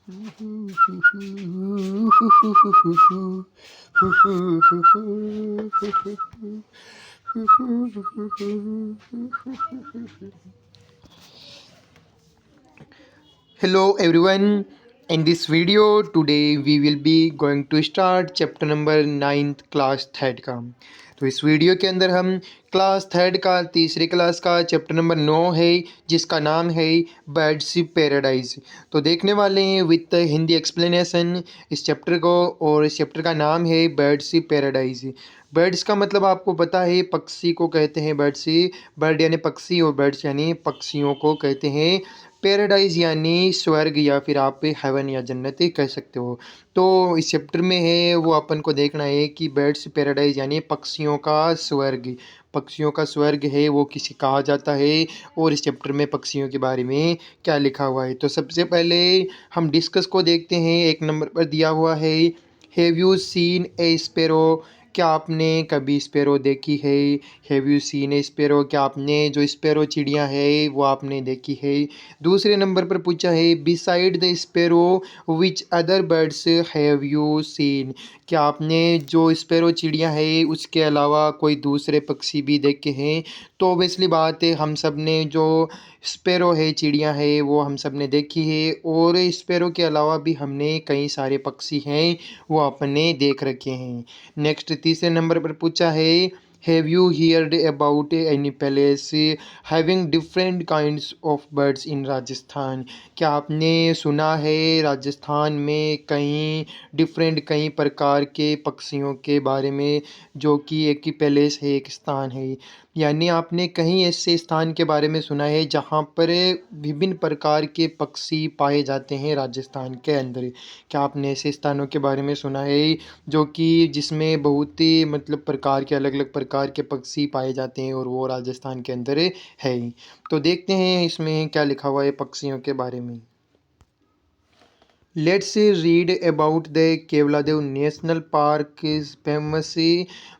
Hello everyone. In this video today we will be going to start chapter number 9th class third का। तो इस video के अंदर हम क्लास थर्ड का तीसरी क्लास का चैप्टर नंबर 9 है जिसका नाम है बर्ड्स पैराडाइज। तो देखने वाले हैं विद हिंदी एक्सप्लेनेशन इस चैप्टर को, और इस चैप्टर का नाम है बर्ड्स पैराडाइज। बर्ड्स का मतलब आपको पता है, पक्षी को कहते हैं बर्ड्स। बर्ड यानी पक्षी और बर्ड्स यानी पक्षियों को कहते हैं। पैराडाइज यानी स्वर्ग या फिर आप हेवन या जन्नत कह सकते हो। तो इस चैप्टर में है वो अपन को देखना है कि बर्ड्स पैराडाइज यानी पक्षियों का स्वर्ग, पक्षियों का स्वर्ग है वो किसे कहा जाता है, और इस चैप्टर में पक्षियों के बारे में क्या लिखा हुआ है। तो सबसे पहले हम डिस्कस को देखते हैं। एक नंबर पर दिया हुआ है, have you seen A sparrow, क्या आपने कभी स्पैरो देखी है। Have you seen A sparrow, क्या आपने जो स्पैरो चिड़िया है वो आपने देखी है। दूसरे नंबर पर पूछा है, beside the sparrow which other birds have you seen, क्या आपने जो स्पैरो चिड़िया है उसके अलावा कोई दूसरे पक्षी भी देखे हैं। तो ऑब्वियसली बात है, हम सब ने जो स्पैरो है चिड़िया है वो हम सब ने देखी है, और स्पैरो के अलावा भी हमने कई सारे पक्षी हैं वो अपने देख रखे हैं। नेक्स्ट तीसरे नंबर पर पूछा है, have you heard about any palace having different kinds of birds in Rajasthan, क्या आपने सुना है राजस्थान में कई प्रकार के पक्षियों के बारे में, जो कि एक ही पैलेस है, एक स्थान है। यानी आपने कहीं ऐसे स्थान के बारे में सुना है जहाँ पर विभिन्न प्रकार के पक्षी पाए जाते हैं राजस्थान के अंदर। क्या आपने ऐसे स्थानों के बारे में सुना है जो कि जिसमें बहुत ही मतलब प्रकार के अलग अलग प्रकार के पक्षी पाए जाते हैं और वो राजस्थान के अंदर है। तो देखते हैं इसमें क्या लिखा हुआ है पक्षियों के बारे में। Let's read about the Kevladev National Park is famous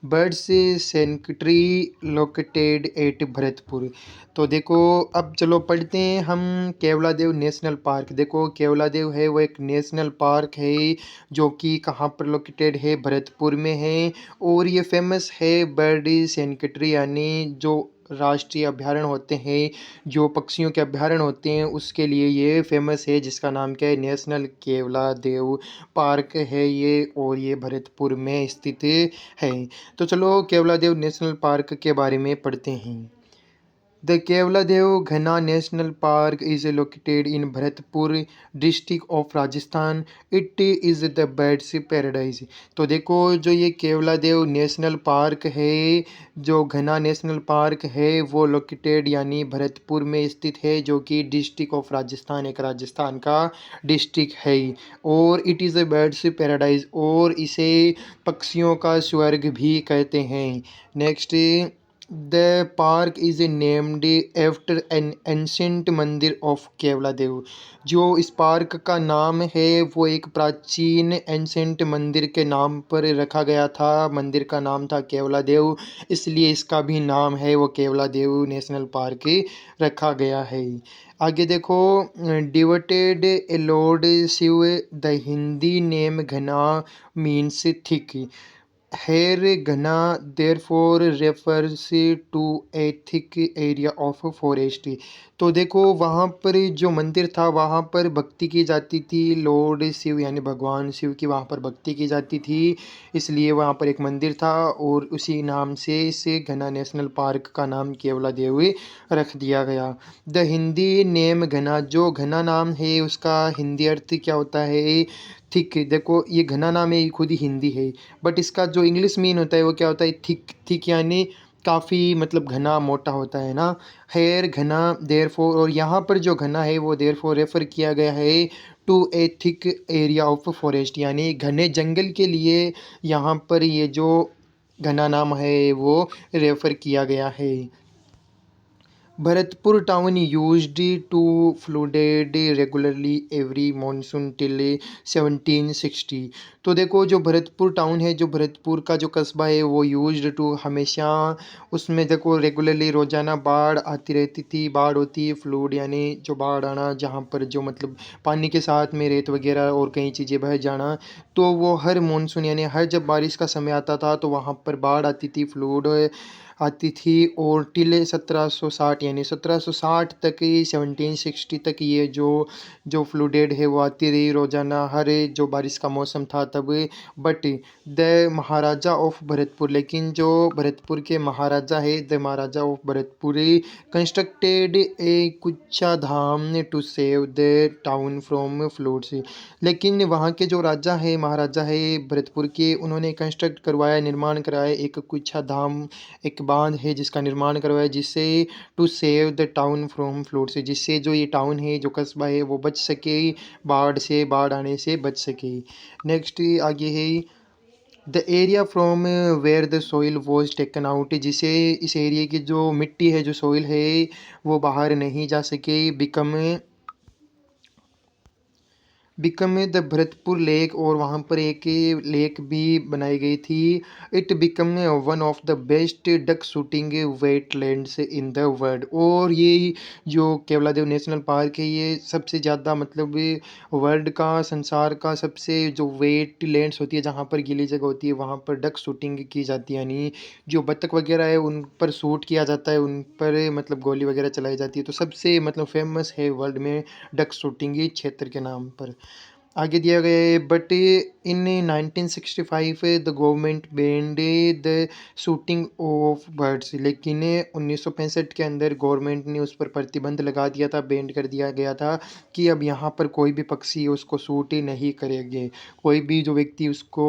birds sanctuary located at Bharatpur. तो देखो अब चलो पढ़ते हैं हम केवलादेव नेशनल पार्क। देखो केवलादेव है वो एक नेशनल पार्क है जो कि कहाँ पर लोकेटेड है, भरतपुर में है। और ये फेमस है बर्ड सेंचुरी यानी जो राष्ट्रीय अभयारण्य होते हैं, जो पक्षियों के अभयारण्य होते हैं उसके लिए ये फेमस है, जिसका नाम क्या है, नेशनल केवला देव पार्क है ये, और ये भरतपुर में स्थित है। तो चलो केवला देव नेशनल पार्क के बारे में पढ़ते हैं। The Kevladev Ghana National Park is located in Bharatpur district of Rajasthan. It is the birds paradise. तो देखो जो ये केवलादेव नेशनल पार्क है, जो घना नेशनल पार्क है वो लोकेटेड यानी भरतपुर में स्थित है, जो कि डिस्ट्रिक्ट ऑफ राजस्थान, एक राजस्थान का डिस्ट्रिक्ट है। और it is a bird's paradise, और इसे पक्षियों का स्वर्ग भी कहते हैं। Next, the park is named after an ancient मंदिर ऑफ केवलादेव। जो इस पार्क का नाम है वो एक प्राचीन एंशंट मंदिर के नाम पर रखा गया था। मंदिर का नाम था केवलादेव, इसलिए इसका भी नाम है वो केवलादेव नेशनल पार्क रखा गया है। आगे देखो, devoted a lord Shiv, the Hindi name ghana means thick. Here ghana therefore refers to a thick area of forest. तो देखो वहाँ पर जो मंदिर था वहाँ पर भक्ति की जाती थी, लॉर्ड शिव यानी भगवान शिव की वहाँ पर भक्ति की जाती थी, इसलिए वहाँ पर एक मंदिर था, और उसी नाम से इस घना नेशनल पार्क का नाम केवला देव रख दिया गया। द हिंदी नेम घना, जो घना नाम है उसका हिंदी अर्थ क्या होता है, थिक। देखो ये घना नाम है, ये खुद ही हिंदी है, बट इसका जो इंग्लिश मीन होता है वो क्या होता है, थिक। थिक यानी काफ़ी मतलब घना मोटा होता है ना। हेयर घना देयरफॉर, और यहाँ पर जो घना है वो देयरफॉर रेफर किया गया है to a thick area of forest, यानी घने जंगल के लिए यहाँ पर ये जो घना नाम है वो रेफर किया गया है। Bharatpur town used to flooded regularly every monsoon till 1760। तो देखो जो भरतपुर टाउन है, जो भरतपुर का जो कस्बा है वो यूज्ड टू हमेशा उसमें देखो रेगुलरली रोजाना बाढ़ आती रहती थी। बाढ़ होती है फ्लूड यानी जो बाढ़ आना, जहाँ पर जो मतलब पानी के साथ में रेत वगैरह और कई चीज़ें बह जाना। तो वो हर मानसून यानी हर जब बारिश का समय आता था तो वहाँ पर बाढ़ आती थी, फ्लूड आती थी। और टिल 1760 यानी 1760 तक ही 1760 तक ये जो जो फ्लूडेड है वो आती रही रोजाना हर जो बारिश का मौसम था तब। But the maharaja of Bharatpur, लेकिन जो भरतपुर के महाराजा है, the maharaja of Bharatpur constructed a kachcha dam to save the town from floods. लेकिन वहाँ के जो राजा है, महाराजा है भरतपुर के, उन्होंने कंस्ट्रक्ट करवाया, निर्माण कराया एक कुच्छा धाम, एक बांध है जिसका निर्माण करवाया, जिससे to save the town from flood से, जिससे जो ये टाउन है, जो कस्बा है वो बच सके, बाढ़ से, बाढ़ आने से बच सके। नेक्स्ट आगे है the area from where the soil was taken out, जिसे इस एरिया की जो मिट्टी है, जो सोइल है वो बाहर नहीं जा सके, बिकम द भरतपुर लेक, और वहाँ पर एक लेक भी बनाई गई थी। It become one of the best duck shooting wetlands in the world. और ये जो केवलादेव नेशनल पार्क है ये सबसे ज़्यादा मतलब वर्ल्ड का, संसार का सबसे जो वेटलैंड्स होती है, जहाँ पर गीली जगह होती है वहाँ पर डक शूटिंग की जाती है, यानी जो बत्तख वगैरह है उन पर शूट किया जाता है, उन पर मतलब गोली वगैरह चलाई जाती है। तो सबसे मतलब फेमस है वर्ल्ड में डक शूटिंग क्षेत्र के नाम पर। आगे दिया गया है but in 1965 the government band the shooting of birds, लेकिन 1965 के अंदर गवर्नमेंट ने उस पर प्रतिबंध लगा दिया था, बैंड कर दिया गया था कि अब यहाँ पर कोई भी पक्षी उसको शूट नहीं करेंगे। कोई भी जो व्यक्ति उसको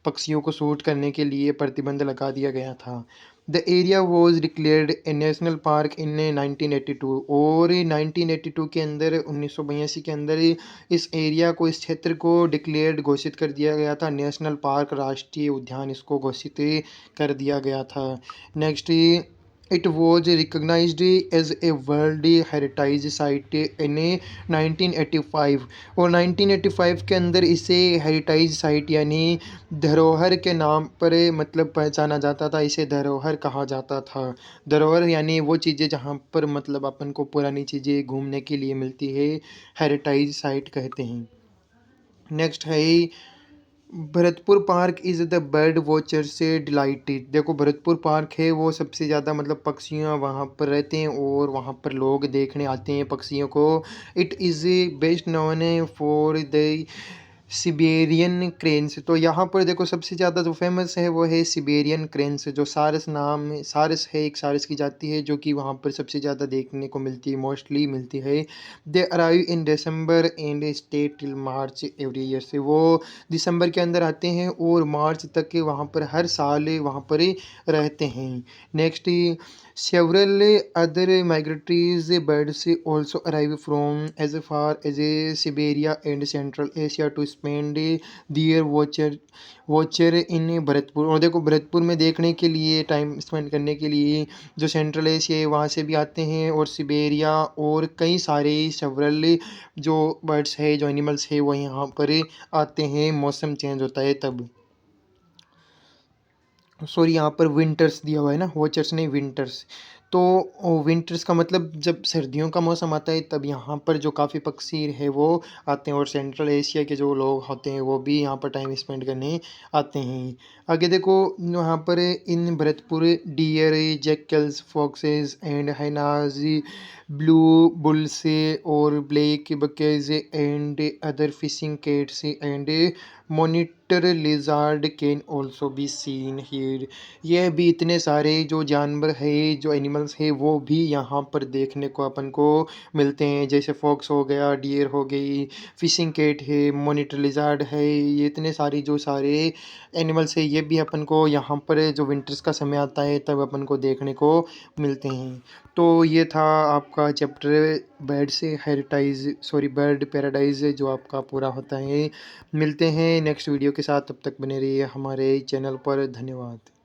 पक्षियों को शूट करने के लिए प्रतिबंध लगा दिया गया था। The area was declared A national park इन 1982, और 1982 के अंदर 1982 के अंदर इस एरिया को, इस क्षेत्र को डिक्लेयर्ड घोषित कर दिया गया था, नेशनल पार्क, राष्ट्रीय उद्यान इसको घोषित कर दिया गया था। Next it was recognised as a world heritage site in 1985, और 1985 के अंदर इसे हेरिटेज साइट यानी धरोहर के नाम पर मतलब पहचाना जाता था, इसे धरोहर कहा जाता था। धरोहर यानी वो चीज़ें जहाँ पर मतलब अपन को पुरानी चीज़ें घूमने के लिए मिलती है, हेरिटेज साइट कहते हैं। नेक्स्ट है Bharatpur park is the bird watcher से डिलाइटेड। देखो भरतपुर पार्क है वो सबसे ज़्यादा मतलब पक्षियाँ वहाँ पर रहते हैं और वहाँ पर लोग देखने आते हैं पक्षियों को। It is best known for the Siberian cranes. तो यहाँ पर देखो सबसे ज़्यादा जो फेमस है वो है सिबेरियन क्रेन्स, जो सारस नाम है, सारस है, एक सारस की जाति है जो कि वहाँ पर सबसे ज़्यादा देखने को मिलती है, मोस्टली मिलती है। They arrive in December and stay till March every year, से वो दिसंबर के अंदर आते हैं और मार्च तक के वहाँ पर हर साल वहाँ पर रहते हैं। Next several other migratories birds also arrive from as far as Siberia and Central Asia to spend their watcher in Bharatpur. और देखो भरतपुर में देखने के लिए, टाइम स्पेंड करने के लिए जो सेंट्रल एशिया है वहाँ से भी आते हैं, और सिबेरिया और कई सारे सेवरल जो बर्ड्स है, जो एनिमल्स है वो यहाँ पर आते हैं, मौसम चेंज होता है तब। सॉरी यहाँ पर विंटर्स दिया हुआ है ना, वॉचर्स नहीं विंटर्स। तो विंटर्स का मतलब जब सर्दियों का मौसम आता है तब यहाँ पर जो काफ़ी पक्षी है वो आते हैं, और सेंट्रल एशिया के जो लोग होते हैं वो भी यहाँ पर टाइम स्पेंड करने आते हैं। आगे देखो यहाँ पर in Bharatpur deer, jackals, foxes and hyenas, blue bulls और black bucks and other fishing cats and monitor lizard can also be seen here. यह भी इतने सारे जो जानवर है, जो एनिमल्स है वो भी यहाँ पर देखने को अपन को मिलते हैं, जैसे फॉक्स हो गया, डियर हो गई, फिशिंग कैट है, मॉनिटर लिजार्ड है, ये इतने सारी जो सारे एनिमल्स है ये भी अपन को यहाँ पर जो विंटर्स का समय आता है तब अपन को देखने को मिलते हैं। तो ये था आपका चैप्टर बर्ड से हेरिटेज, सॉरी बर्ड पैराडाइज जो आपका पूरा होता है। मिलते हैं नेक्स्ट वीडियो के साथ, तब तक बने रहिए हमारे चैनल पर। धन्यवाद।